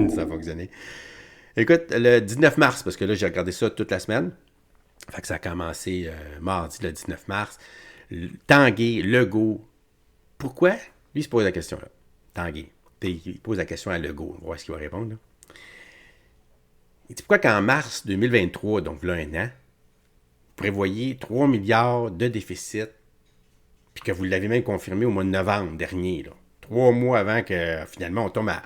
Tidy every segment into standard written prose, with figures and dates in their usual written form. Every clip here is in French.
Ça a fonctionné. Écoute, le 19 mars, parce que là, j'ai regardé ça toute la semaine. Fait que ça a commencé mardi, le 19 mars. Tanguay, Legault. Pourquoi? Lui, il se pose la question, là. Tanguay. Puis il pose la question à Legault. On va voir ce qu'il va répondre, là. Il dit pourquoi qu'en mars 2023, donc là un an, vous prévoyez 3 milliards de déficit, puis que vous l'avez même confirmé au mois de novembre dernier, là. 3 mois avant que finalement on tombe à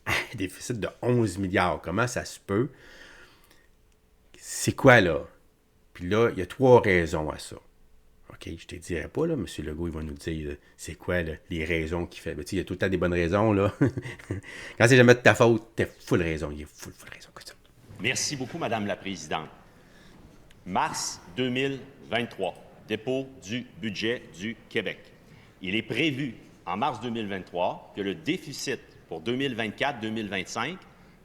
un déficit de 11 milliards. Comment ça se peut? C'est quoi là? Puis là, il y a 3 raisons à ça. OK, je ne te dirai pas, là, M. Legault, il va nous dire c'est quoi là, les raisons qu'il fait. Il y a tout le temps des bonnes raisons, là. Quand c'est jamais de ta faute, t'es full raison. Il est full raison que ça. Merci beaucoup, Madame la Présidente. Mars 2023, dépôt du budget du Québec. Il est prévu en mars 2023 que le déficit pour 2024-2025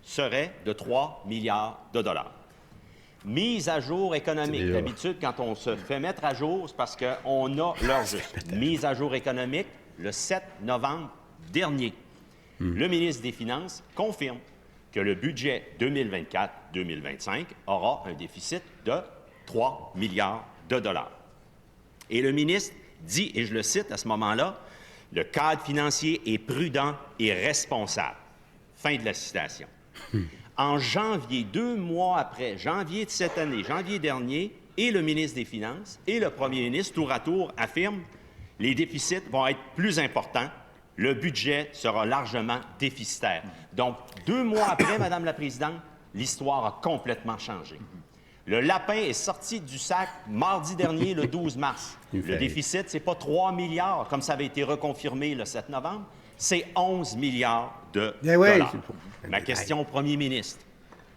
serait de 3 milliards de dollars. Mise à jour économique. D'habitude, quand on se fait mettre à jour, c'est parce qu'on a l'heure juste. Mise à jour économique le 7 novembre dernier. Le ministre des Finances confirme que le budget 2024-2025 aura un déficit de 3 milliards de dollars. Et le ministre dit, et je le cite à ce moment-là, « Le cadre financier est prudent et responsable. » Fin de la citation. En janvier, 2 mois après, janvier de cette année, janvier dernier, et le ministre des Finances et le premier ministre, tour à tour, affirment « Les déficits vont être plus importants. Le budget sera largement déficitaire. » Donc, 2 mois après, Madame la Présidente, l'histoire a complètement changé. Le lapin est sorti du sac mardi dernier, le 12 mars. Le déficit, ce n'est pas 3 milliards, comme ça avait été reconfirmé le 7 novembre, c'est 11 milliards de dollars. Ma question au premier ministre,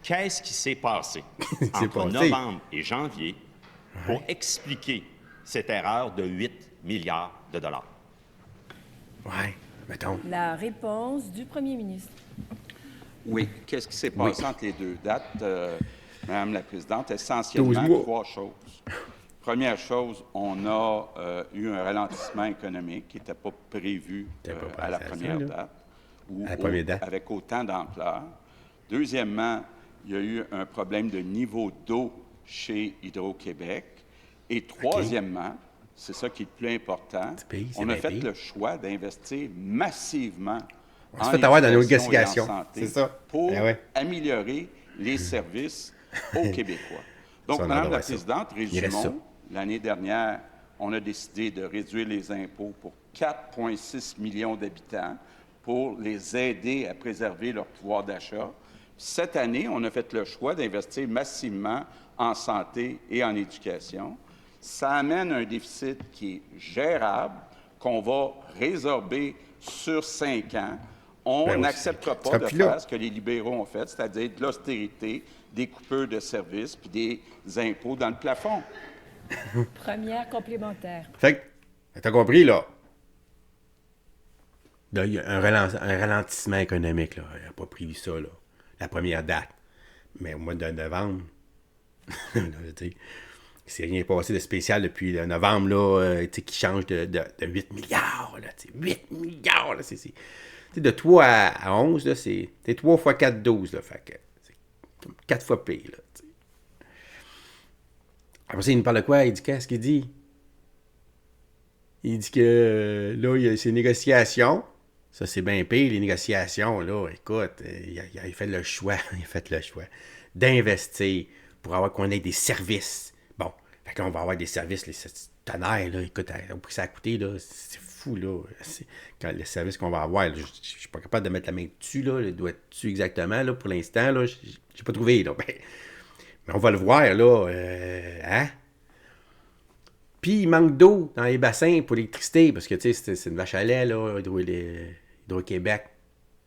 qu'est-ce qui s'est passé entre novembre et janvier pour expliquer cette erreur de 8 milliards de dollars? Ouais, mettons. La réponse du premier ministre. Oui, qu'est-ce qui s'est passé entre les deux dates, Madame la Présidente? Essentiellement, 3 choses. Première chose, on a eu un ralentissement économique qui n'était pas prévu à la première date, avec autant d'ampleur. Deuxièmement, il y a eu un problème de niveau d'eau chez Hydro-Québec. Et troisièmement, c'est ça qui est le plus important, on a fait le choix d'investir massivement en éducation et en santé pour améliorer les services aux Québécois. Donc, Madame la Présidente, résumons, l'année dernière, on a décidé de réduire les impôts pour 4,6 millions d'habitants pour les aider à préserver leur pouvoir d'achat. Cette année, on a fait le choix d'investir massivement en santé et en éducation. Ça amène un déficit qui est gérable, qu'on va résorber sur 5 ans. On n'acceptera pas de faire ce que les libéraux ont fait, c'est-à-dire de l'austérité, des coupures de services puis des impôts dans le plafond. Première complémentaire. Fait que, t'as compris, là? Là, il y a un ralentissement économique, là. Il n'a pas prévu ça, là. La première date. Mais au mois de novembre, c'est rien passé de spécial depuis novembre, là, qui change de 8 milliards, là. 8 milliards, là. C'est de 3 à 11, là, c'est 3 fois 4, 12, là. Fait que c'est 4 fois pire, là. T'sais. Après ça, il nous parle de quoi? Il dit qu'est-ce qu'il dit? Il dit que là, il y a ces négociations. Ça, c'est bien pire, les négociations, là. Écoute, il a fait le choix. Il a fait le choix d'investir pour avoir qu'on ait des services. Bon, fait que là, on va avoir des services, les tonnerres, là. Écoute, au prix que ça a coûté, là, c'est fou, là. Quand le service qu'on va avoir, là, je suis pas capable de mettre la main dessus, là. Il doit être dessus exactement, là, pour l'instant, là. J'ai pas trouvé, là. Ben, mais on va le voir, là. Hein? Puis, il manque d'eau dans les bassins pour l'électricité, parce que, tu sais, c'est une vache à lait, là, Hydro-Québec.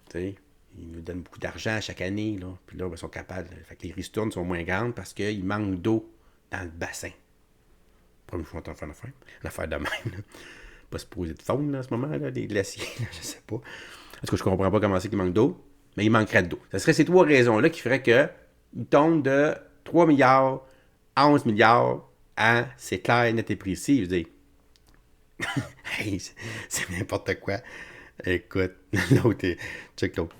Tu sais, ils nous donnent beaucoup d'argent chaque année, là. Puis là, ils sont capables. Fait que les ristournes sont moins grandes parce qu'il manque d'eau dans le bassin. Première fois qu'on fait une affaire de même, là. Pas se poser de faune, là, en ce moment, là, des glaciers, là, je sais pas. En tout cas, je comprends pas comment c'est qu'il manque d'eau, mais il manquerait d'eau. Ce serait ces 3 raisons-là qui feraient qu'il tombe de 3 milliards à 11 milliards à, c'est clair, net et précis. Je veux dire, hey, c'est n'importe quoi. Écoute, l'autre, check l'autre.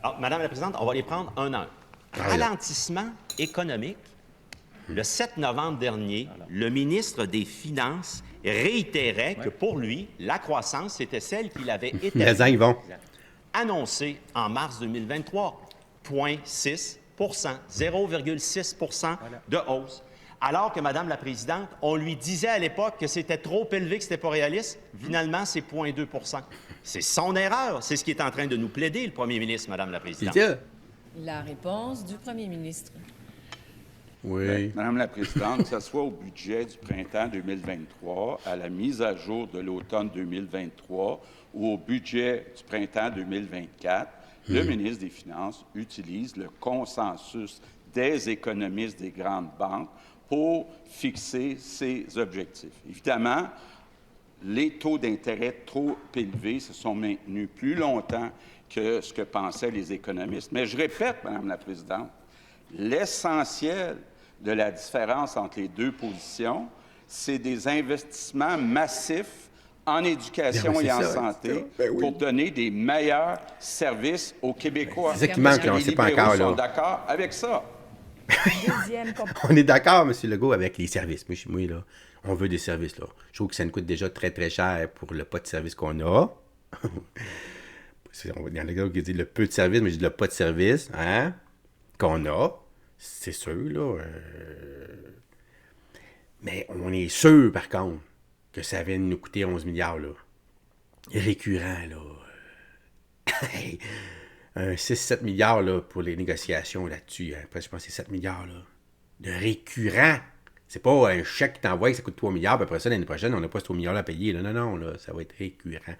Alors, Madame la Présidente, on va les prendre un à un. Ralentissement économique. Le 7 novembre dernier, le ministre des Finances réitérait que pour lui, la croissance, c'était celle qu'il avait annoncée en mars 2023. 0,6 0,6 de hausse. Alors que, Madame la Présidente, on lui disait à l'époque que c'était trop élevé, que c'était pas réaliste. Finalement, c'est 0,2 C'est son erreur. C'est ce qui est en train de nous plaider, le premier ministre, Madame la Présidente. La réponse du premier ministre. Oui. Madame la Présidente, que ce soit au budget du printemps 2023, à la mise à jour de l'automne 2023 ou au budget du printemps 2024, le ministre des Finances utilise le consensus des économistes des grandes banques pour fixer ses objectifs. Évidemment, les taux d'intérêt trop élevés se sont maintenus plus longtemps que ce que pensaient les économistes. Mais je répète, Madame la Présidente, l'essentiel de la différence entre les deux positions, c'est des investissements massifs en éducation et en santé pour donner des meilleurs services aux Québécois. C'est ça qui manque, on ne sait pas encore. Les libéraux sont d'accord avec ça. On est d'accord, M. Legault, avec les services. Moi, là, on veut des services. Là. Je trouve que ça nous coûte déjà très, très cher pour le pas de service qu'on a. Il y en a qui disent le peu de service, mais je dis le pas de service qu'on a. C'est sûr, là. Mais on est sûr, par contre, que ça vient de nous coûter 11 milliards, là. Récurrent, là. Un 6-7 milliards, là, pour les négociations là-dessus. Après, je pense que c'est 7 milliards, là. De récurrent. C'est pas un chèque qui t'envoie que ça coûte 3 milliards, puis après ça, l'année prochaine, on n'a pas ce 3 milliards à payer. Là. Non, là, ça va être récurrent.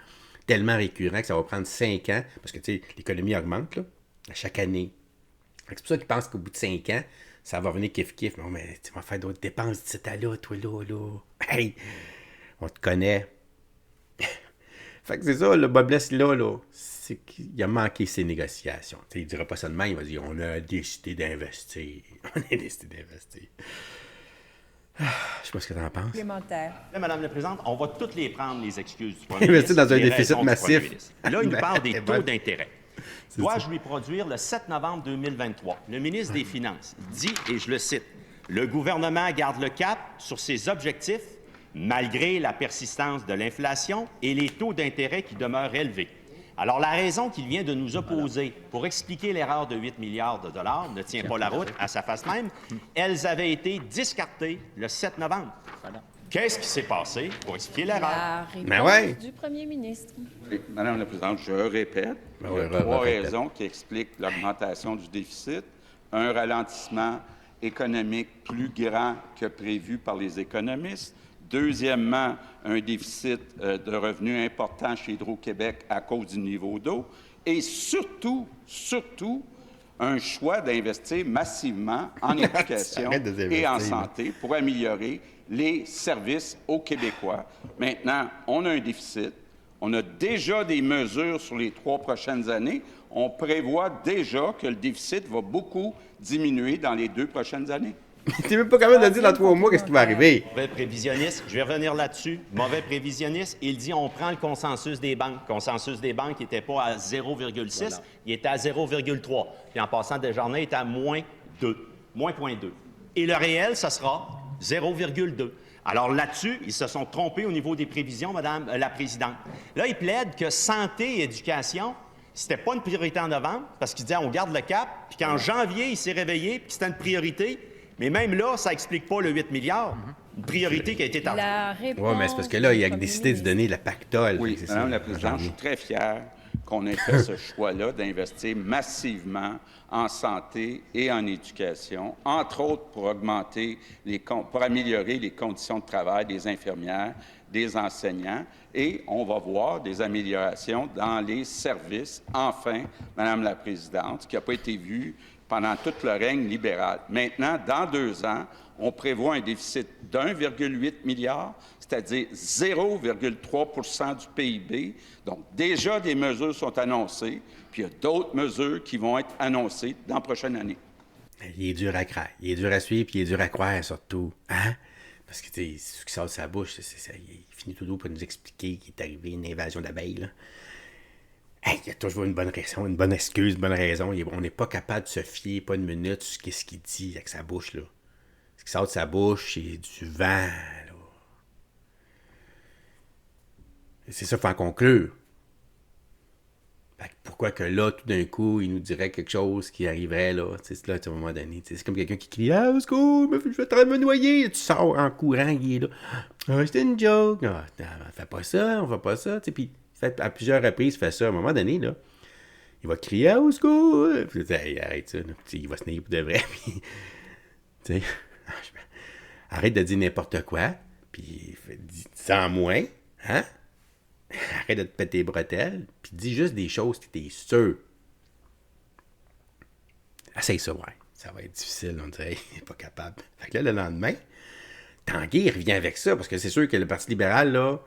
Tellement récurrent que ça va prendre 5 ans, parce que, tu sais, l'économie augmente, là, à chaque année. C'est pour ça qu'ils pensent qu'au bout de 5 ans, ça va revenir kiff-kiff. Non, mais tu vas faire d'autres dépenses d'ici à là, toi, là. Hey! On te connaît. Fait que c'est ça, le Bob Bless, là, c'est qu'il a manqué ses négociations. T'sais, il ne dira pas ça demain, il va dire on a décidé d'investir. On a décidé d'investir. Je sais pas ce que tu en penses. Complémentaire. Là, Madame la Présidente, on va toutes les prendre, les excuses du premier Investir ministre. dans un les déficit raisons du massif. premier ministre. Là, il nous parle des taux d'intérêt. C'est Dois-je lui produire le 7 novembre 2023? Le ministre des Finances dit, et je le cite, « Le gouvernement garde le cap sur ses objectifs malgré la persistance de l'inflation et les taux d'intérêt qui demeurent élevés. » Alors, la raison qu'il vient de nous opposer pour expliquer l'erreur de 8 milliards de dollars ne tient pas la route à sa face même. Elles avaient été discartées le 7 novembre. Qu'est-ce qui s'est passé pour expliquer l'erreur? La réponse du premier ministre. Oui, Madame la Présidente, je répète, il y a trois raisons qui expliquent l'augmentation du déficit. Un ralentissement économique plus grand que prévu par les économistes. Deuxièmement, un déficit de revenus important chez Hydro-Québec à cause du niveau d'eau. Et surtout, un choix d'investir massivement en éducation et en santé pour améliorer les services aux Québécois. Maintenant, on a un déficit. On a déjà des mesures sur les 3 prochaines années. On prévoit déjà que le déficit va beaucoup diminuer dans les 2 prochaines années. Tu n'es même pas capable de dire dans 3 mois qu'est-ce qui va arriver. Mauvais prévisionniste, je vais revenir là-dessus. Mauvais prévisionniste, il dit on prend le consensus des banques. Le consensus des banques n'était pas à 0,6, voilà. Il était à 0,3. Puis en passant, Desjardins est à moins 0,2. Et le réel, ça sera 0,2. Alors là-dessus, ils se sont trompés au niveau des prévisions, Madame la Présidente. Là, ils plaident que santé et éducation, c'était pas une priorité en novembre, parce qu'ils disaient on garde le cap, puis qu'en janvier, il s'est réveillé, puis c'était une priorité. Mais même là, ça n'explique pas le 8 milliards. Une priorité qui a été tardée. Oui, mais c'est parce que là, il a décidé de donner le pactole. Oui, Madame la Présidente, je suis très fier qu'on ait fait ce choix-là d'investir massivement en santé et en éducation, entre autres pour améliorer les conditions de travail des infirmières, des enseignants, et on va voir des améliorations dans les services, enfin, Madame la Présidente, ce qui n'a pas été vu pendant tout le règne libéral. Maintenant, dans 2 ans, on prévoit un déficit d'1,8 milliard, c'est-à-dire 0,3 du PIB. Donc, déjà, des mesures sont annoncées, puis il y a d'autres mesures qui vont être annoncées dans la prochaine année. Il est dur à croire. Il est dur à suivre, puis il est dur à croire, surtout. Hein? Parce que, tu sais, ce qui sort de sa bouche, il finit tout doux pour nous expliquer qu'il est arrivé une invasion d'abeilles, là. Hey, il y a toujours une bonne raison, une bonne excuse, une bonne raison. On n'est pas capable de se fier, pas une minute, sur ce qu'il dit avec sa bouche, là. Ce qui sort de sa bouche, c'est du vent, là. Et c'est ça qu'il faut en conclure. Fait que pourquoi que là, tout d'un coup, il nous dirait quelque chose qui arriverait, là, tu sais, là, à un moment donné. C'est comme quelqu'un qui crie « Ah, au secours, je suis en train de me noyer! » Tu sors en courant, il est là. « Ah, c'était une joke! Ah, on fait pas ça, on fait pas ça. » Tu sais, puis à plusieurs reprises, il fait ça. À un moment donné, là, il va crier « Ah, au secours! » Puis hey, arrête ça, là. Puis, il va se nailler pour de vrai. Puis, tu sais, arrête de dire n'importe quoi. Puis, dis-en moins, hein? Arrête de te péter les bretelles, puis dis juste des choses que t'es sûr. Essaye ça, ouais. Ça va être difficile, on dirait. Il n'est pas capable. Fait que là, le lendemain, Tanguay revient avec ça, parce que c'est sûr que le Parti libéral, là,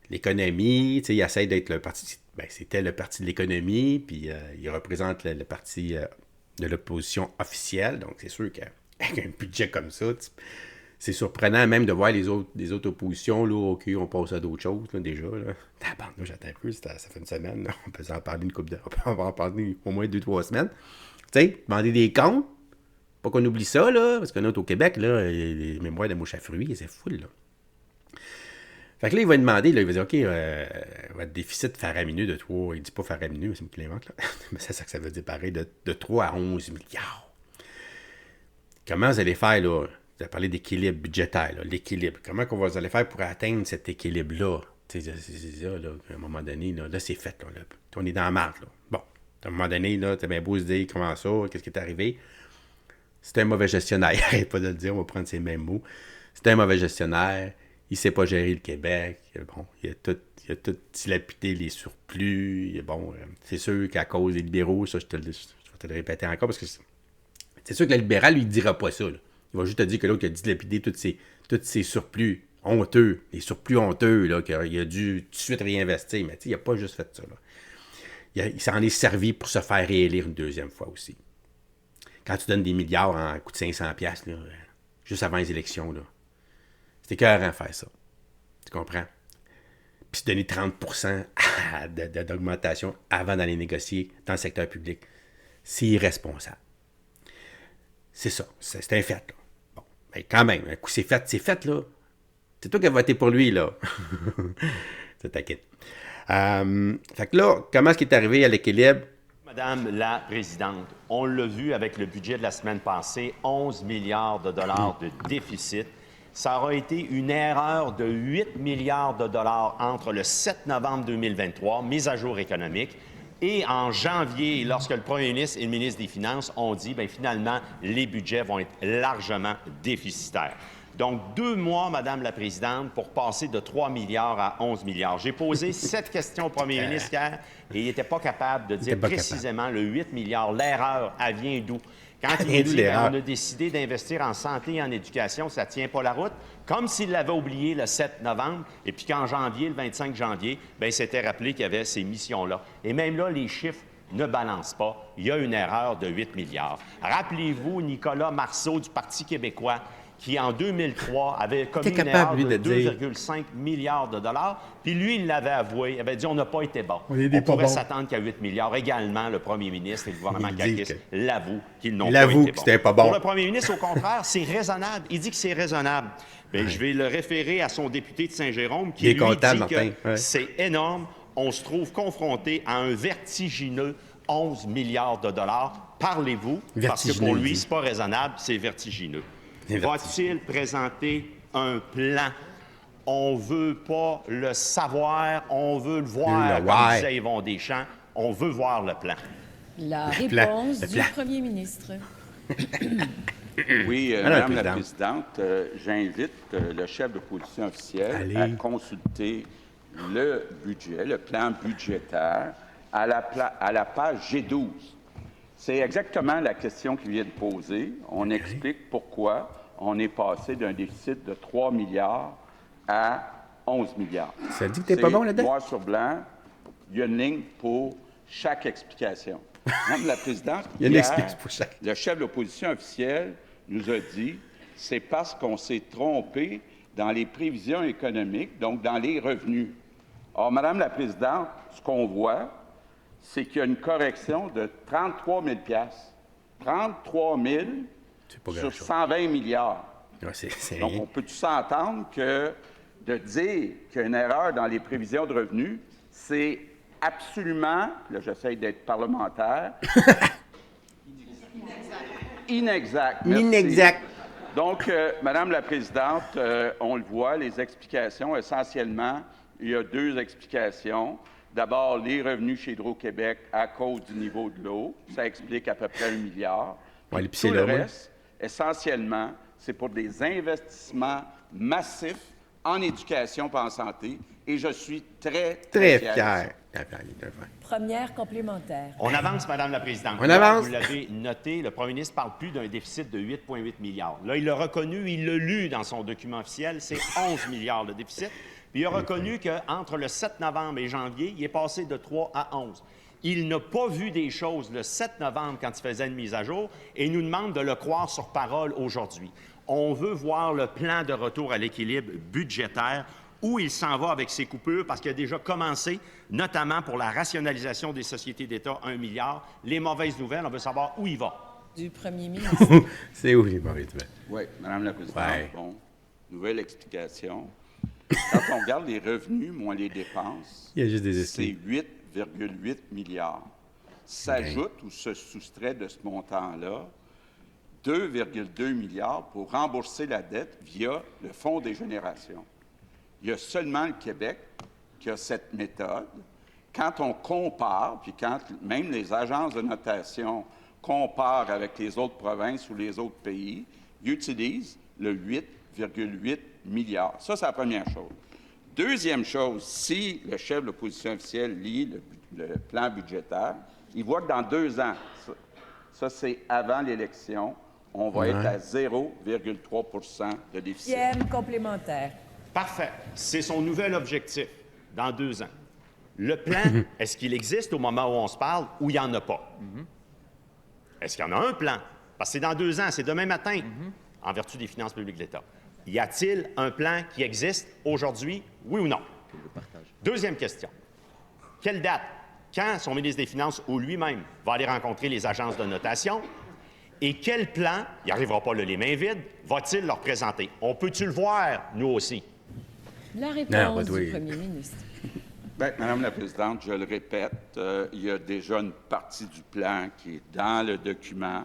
l'économie, tu sais, il essaie d'être le parti... Ben, c'était le parti de l'économie, puis il représente le parti de l'opposition officielle, donc c'est sûr qu'avec un budget comme ça, c'est surprenant même de voir les autres oppositions, là, OK, on passe à d'autres choses, là, déjà, là. Tabarnouche, j'attends un peu, ça fait une semaine, là. On peut en parler on peut en parler au moins 2-3 semaines. Tu sais, demander des comptes, pas qu'on oublie ça, là, parce que nous, au Québec, là, les mémoires de mouches à fruits, c'est full, là. Fait que là, il va demander, là, il va dire, OK, votre déficit faramineux de 3, il dit pas faramineux, mais c'est moi qui l'invente, là. Mais c'est ça que ça veut dire pareil, de 3 à 11 milliards. Comment vous allez faire, là? Vous avez parlé d'équilibre budgétaire, là, l'équilibre. Comment vous allez faire pour atteindre cet équilibre-là? C'est ça, là, à un moment donné, là c'est fait. Là, on est dans la marque. Là. Bon, à un moment donné, là, t'as bien beau se dire comment ça, qu'est-ce qui est arrivé. C'est un mauvais gestionnaire. Arrête pas de le dire, on va prendre ces mêmes mots. C'est un mauvais gestionnaire. Il ne sait pas gérer le Québec. Bon, il a tout dilapidé les surplus. Bon, c'est sûr qu'à cause des libéraux, ça, je vais te le répéter encore, parce que c'est sûr que le libéral, lui, il ne dira pas ça. Là. Il va juste te dire que l'autre a dilapidé tous ses surplus honteux, les surplus honteux, là, qu'il a dû tout de suite réinvestir. Mais il n'a pas juste fait ça. Là. Il s'en est servi pour se faire réélire une deuxième fois aussi. Quand tu donnes des milliards en coût de 500$, là, juste avant les élections, là, c'est écœurant de faire ça. Tu comprends? Puis se donner 30% d'augmentation avant d'aller négocier dans le secteur public, c'est irresponsable. C'est ça. C'est un fait, là. Bon, mais quand même, un coup c'est fait, là. C'est toi qui as voté pour lui, là. Ça t'inquiète. Fait que là, comment est-ce qu'il est arrivé à l'équilibre? Madame la Présidente, on l'a vu avec le budget de la semaine passée, 11 milliards de dollars de déficit. Ça aura été une erreur de 8 milliards de dollars entre le 7 novembre 2023, mise à jour économique, et en janvier, lorsque le premier ministre et le ministre des Finances ont dit, bien finalement, les budgets vont être largement déficitaires. Donc, 2 mois, Madame la Présidente, pour passer de 3 milliards à 11 milliards. J'ai posé 7 questions au premier ministre hier et il n'était pas capable de dire précisément le 8 milliards. L'erreur, elle vient d'où? Quand il nous dit qu'on a décidé d'investir en santé et en éducation, ça ne tient pas la route, comme s'il l'avait oublié le 7 novembre, et puis qu'en janvier, le 25 janvier, bien, il s'était rappelé qu'il y avait ces missions-là. Et même là, les chiffres ne balancent pas. Il y a une erreur de 8 milliards. Rappelez-vous Nicolas Marceau du Parti québécois, qui, en 2003, avait commis une erreur de 2,5 milliards de dollars. Puis lui, il l'avait avoué. Il avait dit, on n'a pas été bon. On pouvait s'attendre qu'à 8 milliards. Également, le premier ministre et le gouvernement Kakis l'avouent qu'ils n'ont pas été bons. Pas bon. Pour le premier ministre, au contraire, c'est raisonnable. Il dit que c'est raisonnable. Bien, je vais le référer à son député de Saint-Jérôme qui lui dit que c'est énorme. On se trouve confronté à un vertigineux 11 milliards de dollars. Parlez-vous, parce que pour lui, c'est pas raisonnable, c'est vertigineux. Va-t-il présenter un plan? On ne veut pas le savoir, on veut le voir, comme disait Yvon Deschamps. On veut voir le plan. La réponse du premier ministre. Oui, Madame la Présidente, j'invite le chef d'opposition officielle à consulter le budget, le plan budgétaire, à la page G12. C'est exactement la question qu'il vient de poser. On explique pourquoi on est passé d'un déficit de 3 milliards à 11 milliards. Ça dit que t'es pas bon là-dedans? Noir sur blanc, il y a une ligne pour chaque explication. Madame la Présidente, le chef de l'opposition officielle nous a dit c'est parce qu'on s'est trompé dans les prévisions économiques, donc dans les revenus. Or, Madame la Présidente, ce qu'on voit, c'est qu'il y a une correction de 33 000 33 000 sur 120 milliards. C'est Donc, on peut-tu s'entendre que de dire qu'il y a une erreur dans les prévisions de revenus, c'est absolument, là j'essaie d'être parlementaire, inexact. Merci. Inexact. Donc, Madame la Présidente, on le voit, les explications, essentiellement, il y a deux explications. D'abord, les revenus chez Hydro-Québec à cause du niveau de l'eau, ça explique à peu près 1 milliard. Ouais, Tout le reste, essentiellement, c'est pour des investissements massifs en éducation et en santé, et je suis très fier. Première complémentaire. On avance, Madame la Présidente. On avance. Vous l'avez noté, le premier ministre ne parle plus d'un déficit de 8,8 milliards. Là, il l'a reconnu, il l'a lu dans son document officiel, c'est 11 milliards de déficit. Puis il a reconnu qu'entre le 7 novembre et janvier, il est passé de 3 à 11. Il n'a pas vu des choses le 7 novembre quand il faisait une mise à jour et il nous demande de le croire sur parole aujourd'hui. On veut voir le plan de retour à l'équilibre budgétaire, où il s'en va avec ses coupures, parce qu'il a déjà commencé, notamment pour la rationalisation des sociétés d'État, 1 milliard. Les mauvaises nouvelles, on veut savoir où il va. Du premier ministre. C'est où les mauvaises nouvelles? Oui, Madame la Présidente. Ouais. Bon, nouvelle explication. Quand on regarde les revenus moins les dépenses, Il y a juste des c'est 8,8 milliards. S'ajoute ou se soustrait de ce montant-là 2,2 milliards pour rembourser la dette via le Fonds des générations. Il y a seulement le Québec qui a cette méthode. Quand on compare, puis quand même les agences de notation comparent avec les autres provinces ou les autres pays, ils utilisent le 8,8 milliards. Ça, c'est la première chose. Deuxième chose, si le chef de l'opposition officielle lit le plan budgétaire, il voit que dans 2 ans, ça c'est avant l'élection, on va être à 0,3 de déficit. Deuxième complémentaire. Parfait. C'est son nouvel objectif dans 2 ans. Le plan, est-ce qu'il existe au moment où on se parle ou il n'y en a pas? Est-ce qu'il y en a un plan? Parce que c'est dans 2 ans, c'est demain matin, en vertu des finances publiques de l'État. Y a-t-il un plan qui existe aujourd'hui, oui ou non? Deuxième question. Quelle date? Quand son ministre des Finances ou lui-même va aller rencontrer les agences de notation? Et quel plan, il n'arrivera pas là les mains vides, va-t-il leur présenter? On peut-tu le voir, nous aussi? La réponse du premier ministre. Bien, Madame la Présidente, je le répète, il y a déjà une partie du plan qui est dans le document.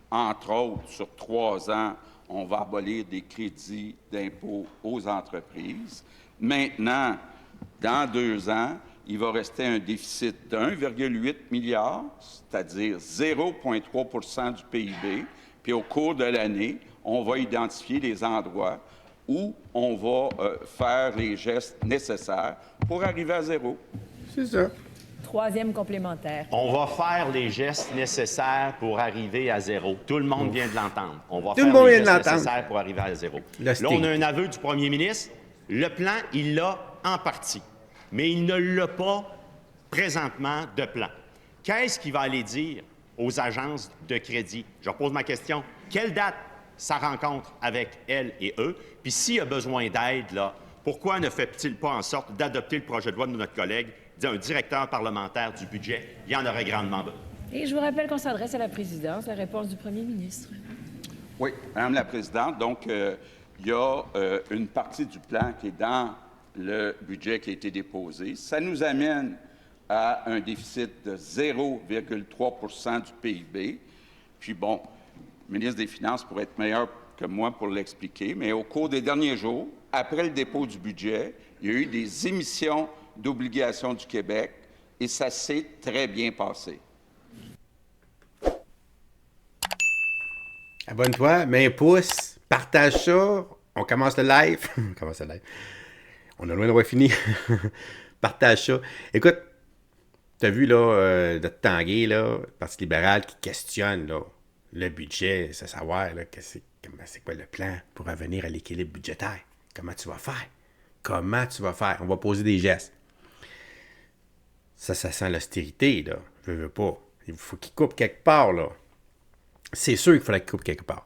Entre autres, sur 3 ans, on va abolir des crédits d'impôt aux entreprises. Maintenant, dans 2 ans, il va rester un déficit de 1,8 milliard, c'est-à-dire 0,3 du PIB. Puis au cours de l'année, on va identifier les endroits où on va faire les gestes nécessaires pour arriver à 0. C'est ça. Troisième complémentaire. On va faire les gestes nécessaires pour arriver à 0. Tout le monde vient de l'entendre. On va Tout le faire monde les vient de gestes l'entendre. nécessaires pour arriver à 0. Le Là, on a sting. un aveu du premier ministre. Le plan, il l'a en partie. Mais il ne l'a pas présentement de plan. Qu'est-ce qu'il va aller dire aux agences de crédit? Je repose ma question. Quelle date sa rencontre avec elles et eux? Puis s'il y a besoin d'aide, là, pourquoi ne fait-il pas en sorte d'adopter le projet de loi de notre collègue, un directeur parlementaire du budget? Il y en aurait grandement besoin. Et je vous rappelle qu'on s'adresse à la présidence. La réponse du premier ministre. Oui, Madame la Présidente, donc il y a une partie du plan qui est dans le budget qui a été déposé. Ça nous amène à un déficit de 0,3 du PIB. Puis bon, le ministre des Finances pourrait être meilleur que moi pour l'expliquer, mais au cours des derniers jours, après le dépôt du budget, il y a eu des émissions d'obligations du Québec et ça s'est très bien passé. Abonne-toi, mets un pouce, partage ça. On commence le live. On commence le live. On a loin d'avoir fini. Partage ça. Écoute, t'as vu, là, notre Tanguay, là, le Parti libéral qui questionne, là, le budget, c'est savoir, là, c'est quoi le plan pour revenir à l'équilibre budgétaire. Comment tu vas faire? Comment tu vas faire? On va poser des gestes. Ça sent l'austérité, là. Je veux pas. Il faut qu'il coupe quelque part, là. C'est sûr qu'il faudrait qu'il coupe quelque part.